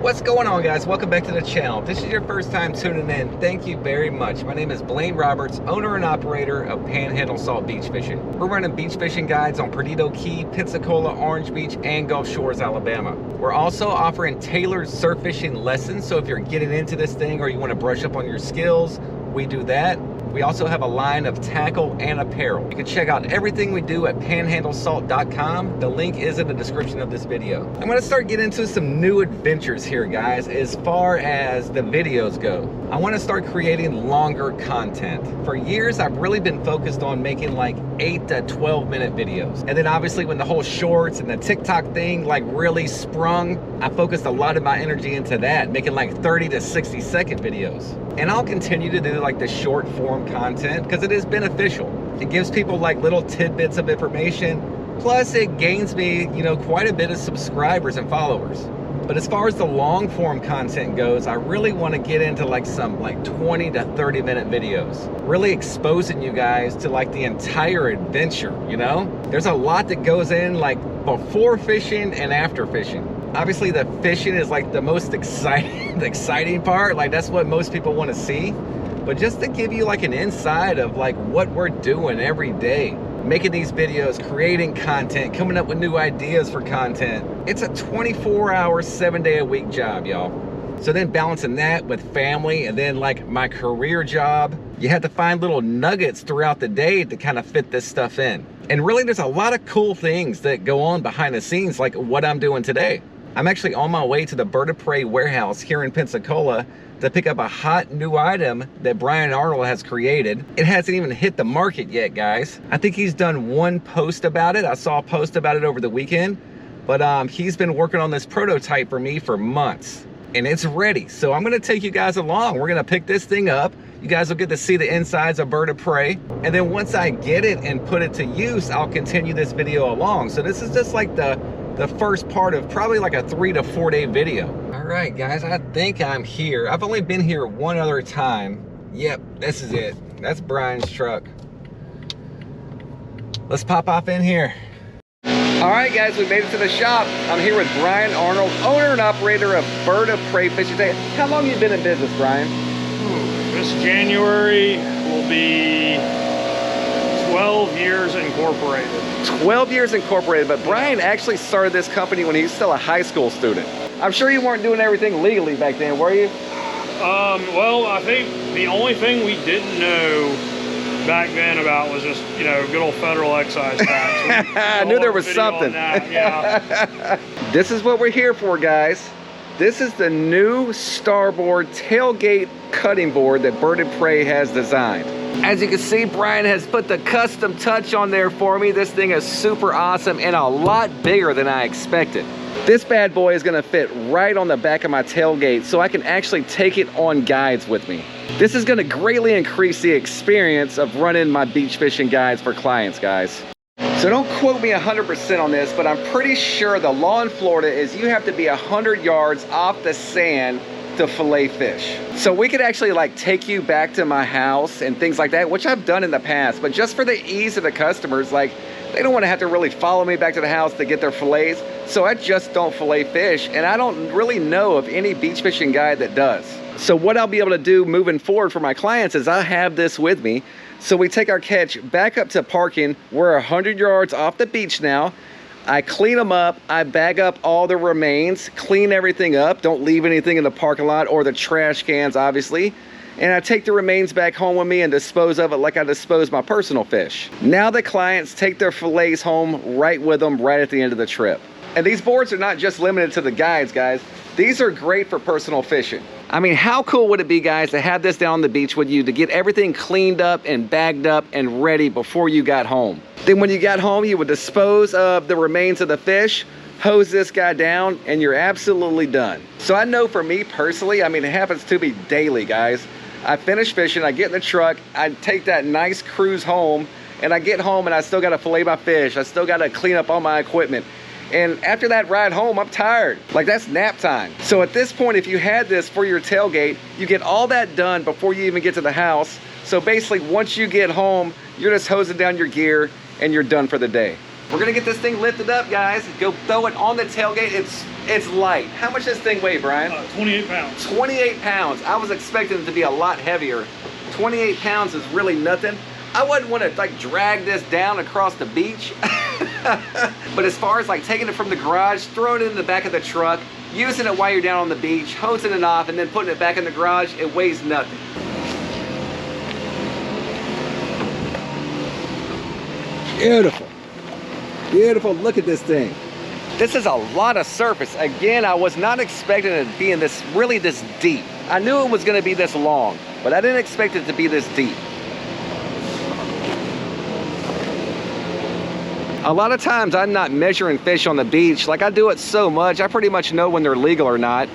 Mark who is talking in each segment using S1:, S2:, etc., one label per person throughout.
S1: What's going on, guys? Welcome back to the channel. If this is your first time tuning in, thank you very much. My name is Blaine Roberts, owner and operator of Panhandle Salt Beach Fishing. We're running beach fishing guides on Perdido Key, Pensacola, Orange Beach, and Gulf Shores, Alabama. We're also offering tailored surf fishing lessons, so if you're getting into this thing or you want to brush up on your skills, we do that. We also have a line of tackle and apparel. You can check out everything we do at panhandlesalt.com. The link is in the description of this video. I'm gonna start getting into some new adventures here, guys, as far as the videos go. I wanna start creating longer content. For years, I've really been focused on making like 8 to 12 minute videos. And then obviously when the whole shorts and the TikTok thing like really sprung, I focused a lot of my energy into that, making like 30 to 60 second videos. And I'll continue to do like the short form content because it is beneficial. It gives people like little tidbits of information. Plus it gains me, quite a bit of subscribers and followers. But as far as the long form content goes, I really want to get into like some 20 to 30 minute videos, really exposing you guys to like the entire adventure. There's a lot that goes in like before fishing and after fishing. Obviously the fishing is like the most exciting part. Like that's what most people want to see. But just to give you like an insight of like what we're doing every day, making these videos, creating content, coming up with new ideas for content. It's a 24-hour, 7-day-a-week job, y'all. So then balancing that with family and then like my career job, you have to find little nuggets throughout the day to kind of fit this stuff in. And really there's a lot of cool things that go on behind the scenes, like what I'm doing today. I'm actually on my way to the Bird of Prey warehouse here in Pensacola to pick up a hot new item that Brian Arnold has created. It hasn't even hit the market yet, guys. I think he's done one post about it. I saw a post about it over the weekend, but he's been working on this prototype for me for months and it's ready. So I'm gonna take you guys along. We're gonna pick this thing up. You guys will get to see the insides of Bird of Prey. And then once I get it and put it to use, I'll continue this video along. So this is just like the first part of probably like a 3 to 4 day video. All right, guys, I think I'm here. I've only been here one other time. Yep, this is it. That's Brian's truck. Let's pop off in here. All right, guys, we made it to the shop. I'm here with Brian Arnold, owner and operator of Bird of Prey Fishing. How long have you been in business, Brian?
S2: This January will be 12 years incorporated. 12
S1: years incorporated, but Brian actually started this company when he was still a high school student. I'm sure you weren't doing everything legally back then, were you?
S2: Well, I think the only thing we didn't know back then about was just, good old federal excise tax.
S1: I knew there was something.
S2: Yeah.
S1: This is what we're here for, guys. This is the new starboard tailgate cutting board that Bird of Prey has designed. As you can see, Brian has put the custom touch on there for me. This thing is super awesome and a lot bigger than I expected. This bad boy is gonna fit right on the back of my tailgate so I can actually take it on guides with me. This is gonna greatly increase the experience of running my beach fishing guides for clients, guys. So don't quote me 100% on this, but I'm pretty sure the law in Florida is you have to be 100 yards off the sand to fillet fish. So we could actually like take you back to my house and things like that, which I've done in the past, but just for the ease of the customers, like they don't want to have to really follow me back to the house to get their fillets. So I just don't fillet fish, and I don't really know of any beach fishing guide that does. So what I'll be able to do moving forward for my clients is I have this with me. So we take our catch back up to parking. We're 100 yards off the beach now. I clean them up, I bag up all the remains, clean everything up, don't leave anything in the parking lot or the trash cans, obviously. And I take the remains back home with me and dispose of it like I dispose my personal fish. Now the clients take their fillets home right with them right at the end of the trip. And these boards are not just limited to the guides, guys. These are great for personal fishing. I mean, how cool would it be, guys, to have this down on the beach with you to get everything cleaned up and bagged up and ready before you got home? Then when you got home, you would dispose of the remains of the fish, hose this guy down, and you're absolutely done. So I know for me personally, I mean, it happens to me daily, guys. I finish fishing, I get in the truck, I take that nice cruise home, and I get home and I still gotta fillet my fish. I still gotta clean up all my equipment. And after that ride home, I'm tired. Like, that's nap time. So at this point, if you had this for your tailgate, you get all that done before you even get to the house. So basically, once you get home, you're just hosing down your gear and you're done for the day. We're gonna get this thing lifted up, guys. Go throw it on the tailgate. It's light. How much does this thing weigh, Brian?
S2: 28 pounds.
S1: 28 pounds. I was expecting it to be a lot heavier. 28 pounds is really nothing. I wouldn't want to like drag this down across the beach. But as far as like taking it from the garage, throwing it in the back of the truck, using it while you're down on the beach, hosing it off, and then putting it back in the garage, it weighs nothing. Beautiful. Beautiful, look at this thing. This is a lot of surface. Again, I was not expecting it to be in this, really this deep. I knew it was gonna be this long, but I didn't expect it to be this deep. A lot of times I'm not measuring fish on the beach. Like I do it so much, I pretty much know when they're legal or not.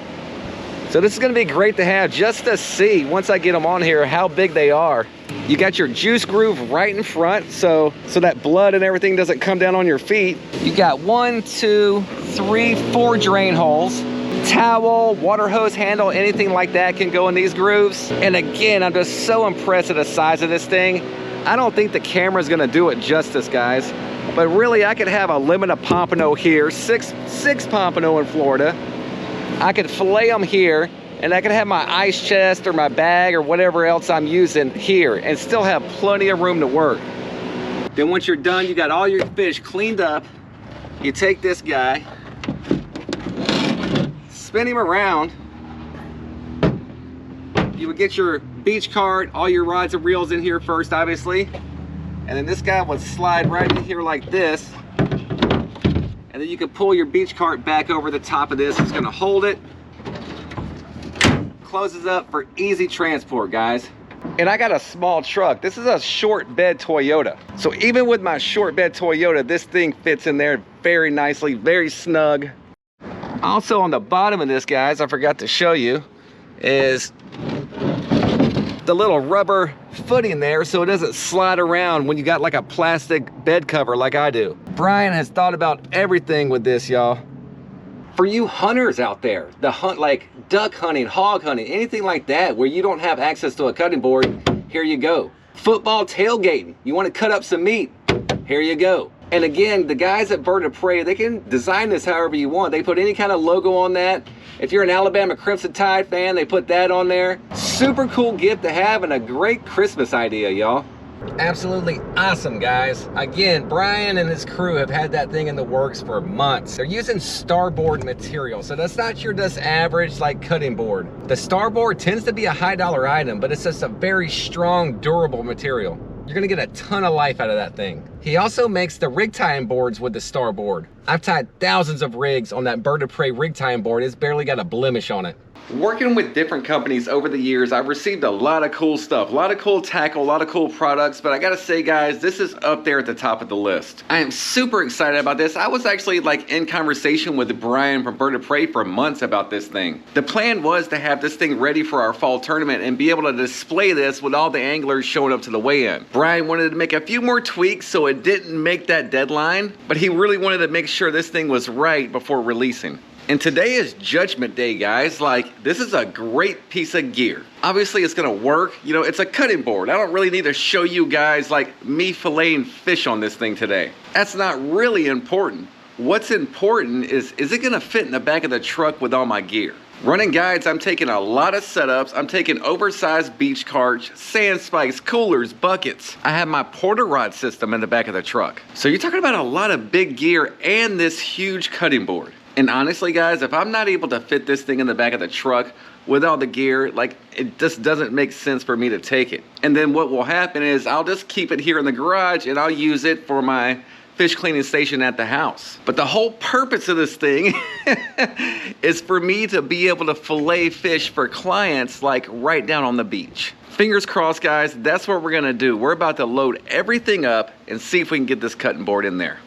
S1: So this is gonna be great to have just to see, once I get them on here, how big they are. You got your juice groove right in front, so that blood and everything doesn't come down on your feet. You got 1, 2, 3, 4 drain holes. Towel, water hose handle, anything like that can go in these grooves. And again, I'm just so impressed at the size of this thing. I don't think the camera's gonna do it justice, guys. But really, I could have a limit of pompano here, six pompano in Florida. I could fillet them here, and I could have my ice chest or my bag or whatever else I'm using here and still have plenty of room to work. Then once you're done, you got all your fish cleaned up. You take this guy, spin him around. You would get your beach cart, all your rods and reels in here first, obviously. And then this guy would slide right in here like this. And then you can pull your beach cart back over the top of this. It's gonna hold it. Closes up for easy transport, guys. And I got a small truck. This is a short bed Toyota. So even with my short bed Toyota, this thing fits in there very nicely, very snug. Also on the bottom of this, guys, I forgot to show you, is the little rubber footing there so it doesn't slide around when you got like a plastic bed cover like I do. Brian has thought about everything with this, y'all. For you hunters out there, like duck hunting, hog hunting, anything like that where you don't have access to a cutting board, here you go. Football tailgating, you want to cut up some meat, here you go. And again, the guys at Bird of Prey, they can design this however you want. They put any kind of logo on that. If you're an Alabama Crimson Tide fan, they put that on there. Super cool gift to have and a great Christmas idea, y'all. Absolutely awesome, guys. Again, Brian and his crew have had that thing in the works for months. They're using starboard material, so that's not your just average like cutting board. The starboard tends to be a high dollar item, but it's just a very strong, durable material. You're gonna get a ton of life out of that thing. He also makes the rig tying boards with the starboard. I've tied thousands of rigs on that Bird of Prey rig tying board. It's barely got a blemish on it. Working with different companies over the years, I've received a lot of cool stuff, a lot of cool tackle, a lot of cool products, but I gotta say, guys, this is up there at the top of the list. I am super excited about this. I was actually like in conversation with Brian from Bird of Prey for months about this thing. The plan was to have this thing ready for our fall tournament and be able to display this with all the anglers showing up to the weigh-in. Brian wanted to make a few more tweaks so it didn't make that deadline, but he really wanted to make sure this thing was right before releasing. And today is Judgment Day, guys. Like, this is a great piece of gear. Obviously, it's gonna work. You know, it's a cutting board. I don't really need to show you guys like me filleting fish on this thing today. That's not really important. What's important is it gonna fit in the back of the truck with all my gear? Running guides, I'm taking a lot of setups. I'm taking oversized beach carts, sand spikes, coolers, buckets. I have my porter rod system in the back of the truck. So you're talking about a lot of big gear and this huge cutting board. And honestly, guys, if I'm not able to fit this thing in the back of the truck with all the gear, like, it just doesn't make sense for me to take it. And then what will happen is I'll just keep it here in the garage and I'll use it for my fish cleaning station at the house. But the whole purpose of this thing is for me to be able to fillet fish for clients like right down on the beach. Fingers crossed, guys, that's what we're gonna do. We're about to load everything up and see if we can get this cutting board in there.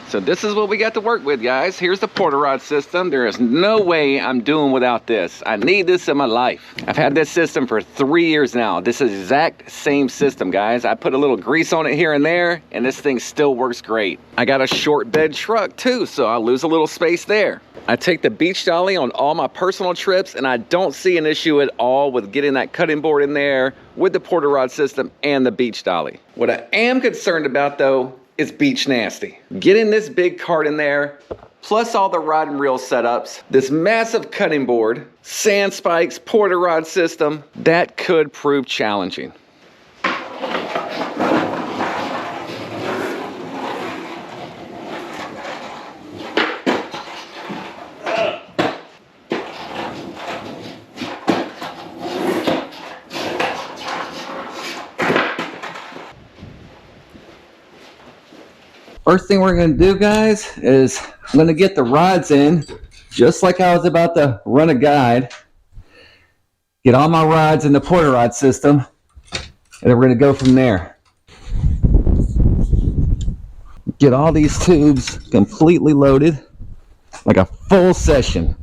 S1: So this is what we got to work with, guys. Here's the porter rod system. There is no way I'm doing without this. I need this in my life. I've had this system for 3 years now. This is the exact same system, guys. I put a little grease on it here and there, and this thing still works great. I got a short bed truck too, so I'll lose a little space there. I take the beach dolly on all my personal trips, and I don't see an issue at all with getting that cutting board in there with the porter rod system and the beach dolly. What I am concerned about, though, is beach nasty. Getting this big cart in there, plus all the rod and reel setups, this massive cutting board, sand spikes, porter rod system, that could prove challenging. First thing we're going to do, guys, is I'm going to get the rods in, just like I was about to run a guide. Get all my rods in the porter rod system, and then we're going to go from there. Get all these tubes completely loaded, like a full session.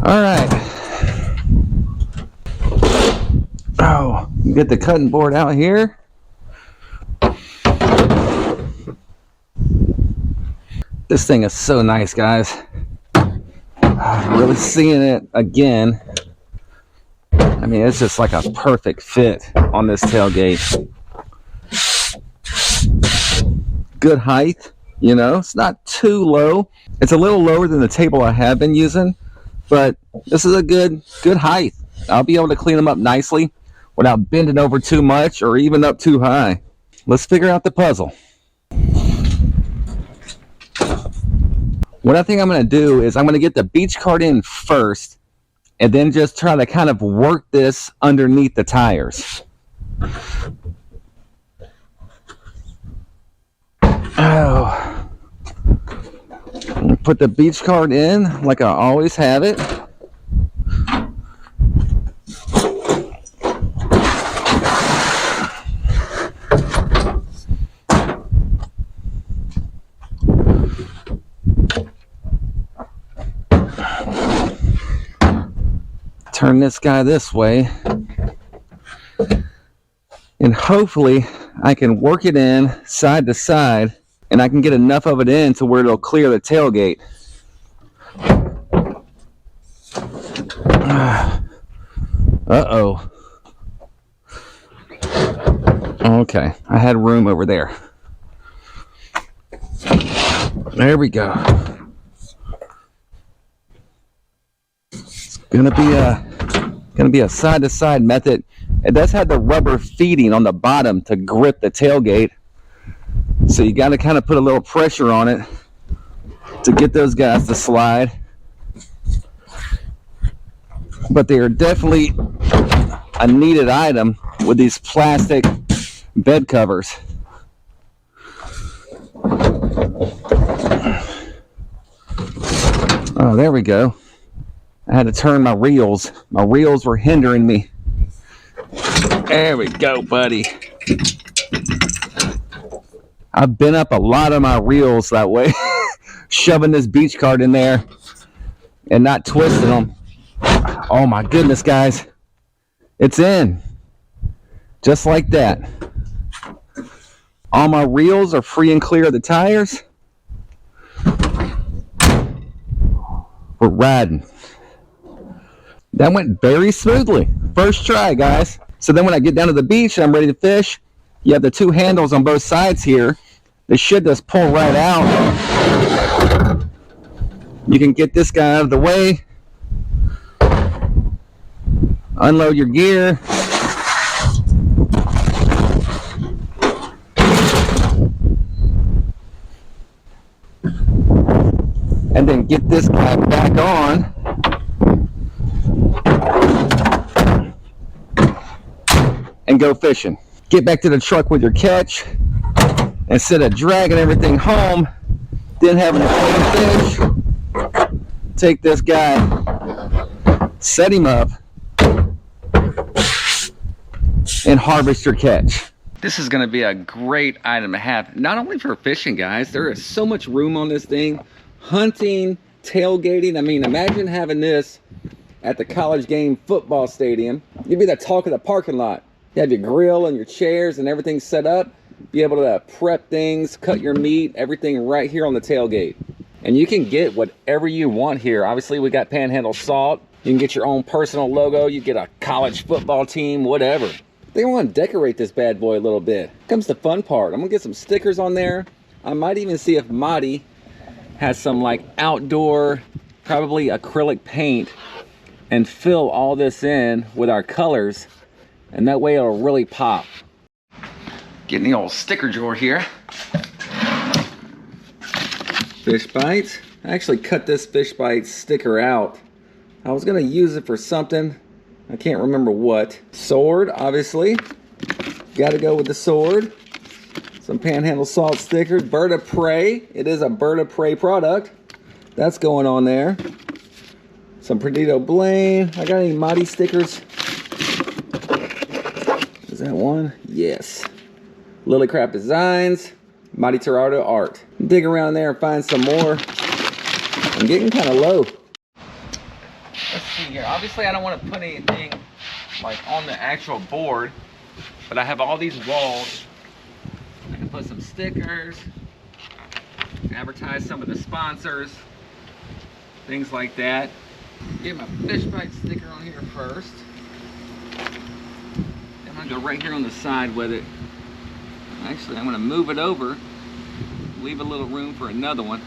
S1: All right. Oh, get the cutting board out here. This thing is so nice, guys. I'm really seeing it again. I mean, it's just like a perfect fit on this tailgate. Good height, you know, it's not too low. It's a little lower than the table I have been using, but this is a good height. I'll be able to clean them up nicely without bending over too much or even up too high. Let's figure out the puzzle. What I think I'm going to do is I'm going to get the beach cart in first and then just try to kind of work this underneath the tires. Oh. Put the beach cart in like I always have it. Turn this guy this way, and hopefully I can work it in side to side, and I can get enough of it in to where it'll clear the tailgate. Uh-oh. Okay, I had room over there. There we go. It's gonna be a side-to-side method. It does have the rubber feeding on the bottom to grip the tailgate, so you got to kind of put a little pressure on it to get those guys to slide. But they are definitely a needed item with these plastic bed covers. Oh, there we go. I had to turn my reels. My reels were hindering me. There we go, buddy. I've bent up a lot of my reels that way, shoving this beach cart in there and not twisting them. Oh my goodness, guys. It's in. Just like that. All my reels are free and clear of the tires. We're riding. That went very smoothly. First try, guys. So then when I get down to the beach and I'm ready to fish, you have the two handles on both sides here. They should just pull right out. You can get this guy out of the way. Unload your gear. And then get this guy back on. And go fishing. Get back to the truck with your catch. Instead of dragging everything home, then having to clean fish, take this guy, set him up, and harvest your catch. This is going to be a great item to have, not only for fishing, guys. There is so much room on this thing. Hunting, tailgating. I mean, imagine having this at the college game football stadium. You'd be the talk of the parking lot. You have your grill and your chairs and everything set up. Be able to prep things, cut your meat, everything right here on the tailgate. And you can get whatever you want here. Obviously, we got Panhandle salt. You can get your own personal logo. You get a college football team, whatever. I think I want to decorate this bad boy a little bit. Here comes the fun part. I'm gonna get some stickers on there. I might even see if Marty has some like outdoor, probably acrylic paint, and fill all this in with our colors, and that way it'll really pop. Getting the old sticker drawer here. Fish bites. I actually cut this fish bite sticker out. I was gonna use it for something. I can't remember what. Sword, obviously. Gotta go with the sword. Some Panhandle Salt stickers. Bird of Prey. It is a Bird of Prey product. That's going on there. Some Perdido Blaine. I got any Marty stickers? Is that one? Yes. Lilycraft Designs. Marty Tirado Art. Dig around there and find some more. I'm getting kind of low. Let's see here. Obviously, I don't want to put anything like on the actual board, but I have all these walls. I can put some stickers, advertise some of the sponsors, things like that. Get my fish bite sticker on here first. I'm gonna go right here on the side with it. Actually, I'm gonna move it over, leave a little room for another one.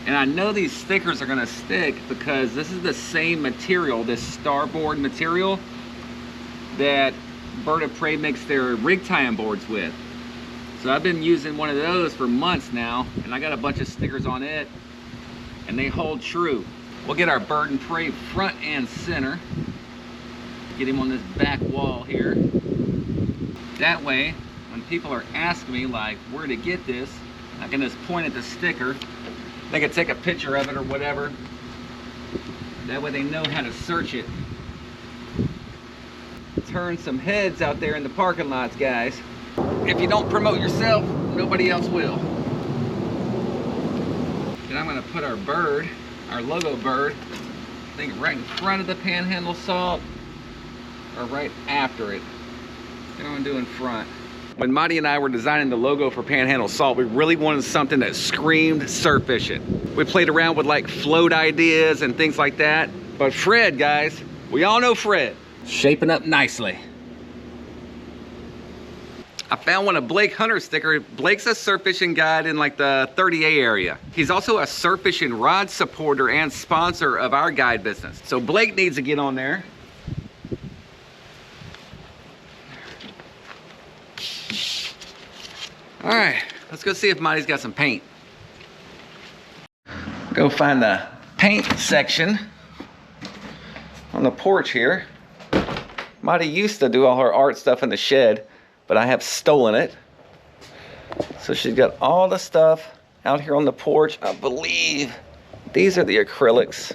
S1: And I know these stickers are gonna stick because this is the same material, this starboard material that Bird of Prey makes their rig tie-in boards with. So I've been using one of those for months now, and I got a bunch of stickers on it, and they hold true. We'll get our Bird of Prey front and center. Get him on this back wall here. That way, when people are asking me like where to get this, I can just point at the sticker. They can take a picture of it or whatever. That way they know how to search it. Turn some heads out there in the parking lots, guys. If you don't promote yourself, nobody else will. Then I'm gonna put our bird, our logo bird, I think right in front of the Panhandle Salt or right after it. What I'm gonna do in front. When Marty and I were designing the logo for Panhandle Salt, we really wanted something that screamed surf fishing. We played around with like float ideas and things like that. But Fred, guys, we all know Fred. Shaping up nicely. I found one of Blake Hunter's sticker. Blake's a surf fishing guide in like the 30A area. He's also a surf fishing rod supporter and sponsor of our guide business. So Blake needs to get on there. All right, let's go see if Marty's got some paint. Go find the paint section on the porch here. Marty used to do all her art stuff in the shed, but I have stolen it. So she's got all the stuff out here on the porch. I believe these are the acrylics.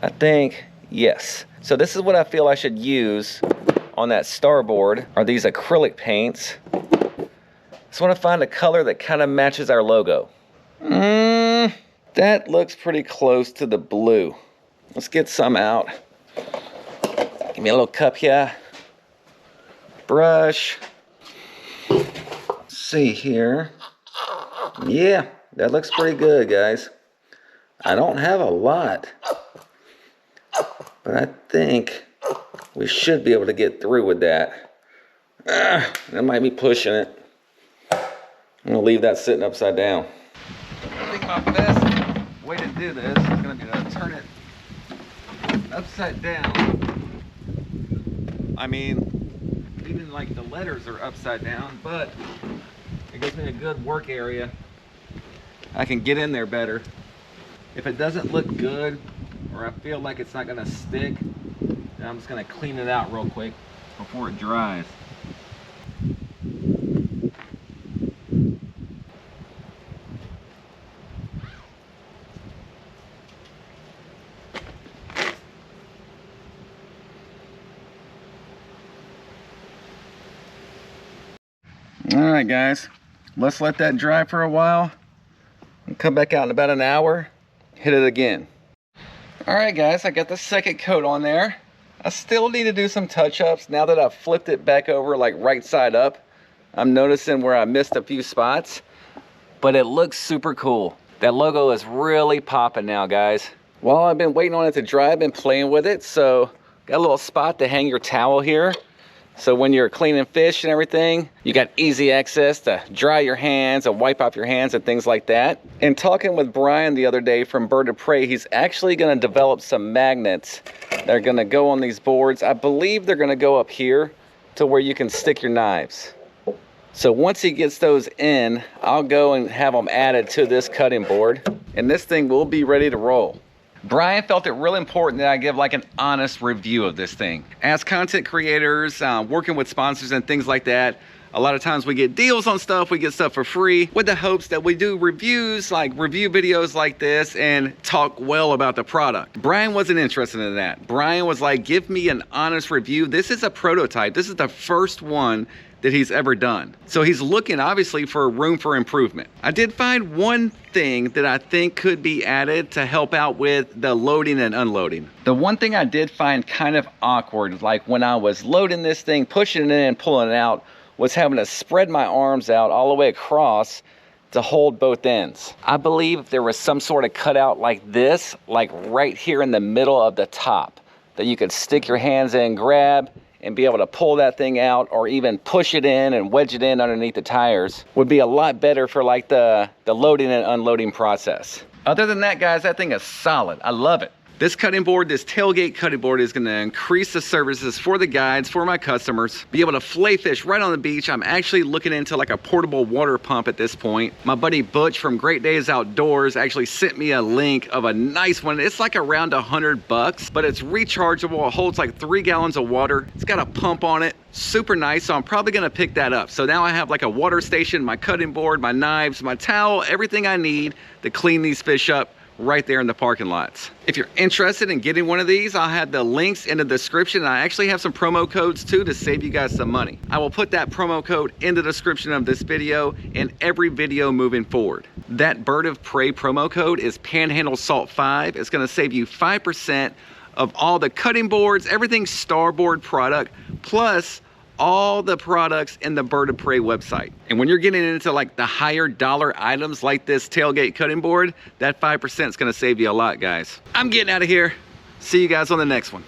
S1: I think, yes. So this is what I feel I should use on that starboard, are these acrylic paints. Just want to find a color that kind of matches our logo. That looks pretty close to the blue. Let's get some out. Give me a little cup here. Brush. Let's see here. Yeah, that looks pretty good, guys. I don't have a lot, but I think we should be able to get through with that. That might be pushing it. I'm gonna leave that sitting upside down. I think my best way to do this is gonna be to turn it upside down. I mean, even like the letters are upside down, but it gives me a good work area. I can get in there better. If it doesn't look good, or I feel like it's not gonna stick, then I'm just gonna clean it out real quick before it dries. All right, guys, let's let that dry for a while and come back out in about an hour, hit it again. All right, guys, I got the second coat on there. I still need to do some touch-ups now that I've flipped it back over like right side up. I'm noticing where I missed a few spots, but it looks super cool. That logo is really popping now, guys. While I've been waiting on it to dry, I've been playing with it. So got a little spot to hang your towel here. So when you're cleaning fish and everything, you got easy access to dry your hands and wipe off your hands and things like that. And talking with Brian the other day from Bird of Prey, he's actually gonna develop some magnets that are gonna go on these boards. I believe they're gonna go up here to where you can stick your knives. So once he gets those in, I'll go and have them added to this cutting board, and this thing will be ready to roll. Brian felt it really important that I give like an honest review of this thing. As content creators, working with sponsors and things like that, a lot of times we get deals on stuff, we get stuff for free with the hopes that we do reviews, like review videos like this and talk well about the product. Brian wasn't interested in that. Brian was like, give me an honest review. This is a prototype. This is the first one that he's ever done. So he's looking obviously for room for improvement. I did find one thing that I think could be added to help out with the loading and unloading. The one thing I did find kind of awkward, like when I was loading this thing, pushing it in and pulling it out, was having to spread my arms out all the way across to hold both ends. I believe if there was some sort of cutout like this, like right here in the middle of the top, that you could stick your hands in, grab, and be able to pull that thing out, or even push it in and wedge it in underneath the tires, would be a lot better for like the loading and unloading process. Other than that, guys, that thing is solid. I love it. This cutting board, this tailgate cutting board, is gonna increase the services for the guides, for my customers, be able to fillet fish right on the beach. I'm actually looking into like a portable water pump at this point. My buddy Butch from Great Days Outdoors actually sent me a link of a nice one. It's like around $100, but it's rechargeable. It holds like 3 gallons of water. It's got a pump on it. Super nice, so I'm probably gonna pick that up. So now I have like a water station, my cutting board, my knives, my towel, everything I need to clean these fish up right there in the parking lots. If you're interested in getting one of these, I'll have the links in the description. I actually have some promo codes too to save you guys some money. I will put that promo code in the description of this video and every video moving forward. That Bird of Prey promo code is Panhandle Salt 5. It's gonna save you 5% of all the cutting boards, everything Starboard product, plus all the products in the Bird of Prey website. And when you're getting into like the higher dollar items like this tailgate cutting board, that 5% is gonna save you a lot, guys. I'm getting out of here. See you guys on the next one.